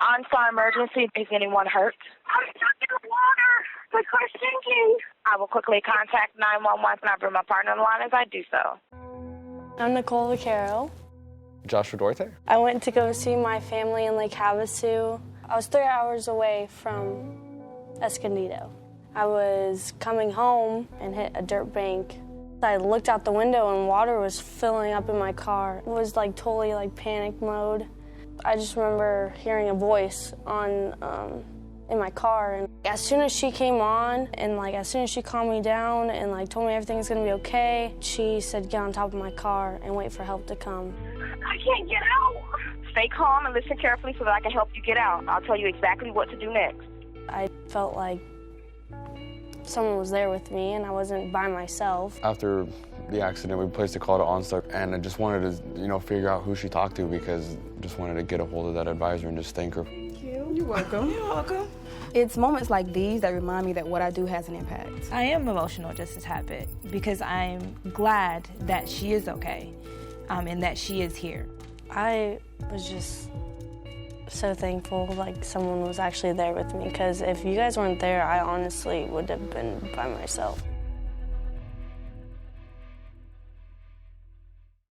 OnStar emergency. Is anyone hurt? I'm stuck in the water. My car's sinking. I will quickly contact 911 and I bring my partner on the line as I do so. I'm Nicole Vaccaro. Joshua Duarte. I went to go see my family in Lake Havasu. I was 3 hours away from Escondido. I was coming home and hit a dirt bank. I looked out the window and water was filling up in my car. It was like totally like panic mode. I just remember hearing a voice in my car, and as soon as she came on and like as soon as she calmed me down and like told me everything's gonna be okay, she said get on top of my car and wait for help to come. I can't get out. Stay calm and listen carefully so that I can help you get out. I'll tell you exactly what to do next. I felt like someone was there with me and I wasn't by myself. After the accident, we placed a call to OnStar, and I just wanted to, figure out who she talked to, because I just wanted to get a hold of that advisor and just thank her. Thank you. You're welcome. You're welcome. It's moments like these that remind me that what I do has an impact. I am emotional just as happy because I'm glad that she is okay and that she is here. I was just so thankful like someone was actually there with me, because if you guys weren't there, I honestly would have been by myself.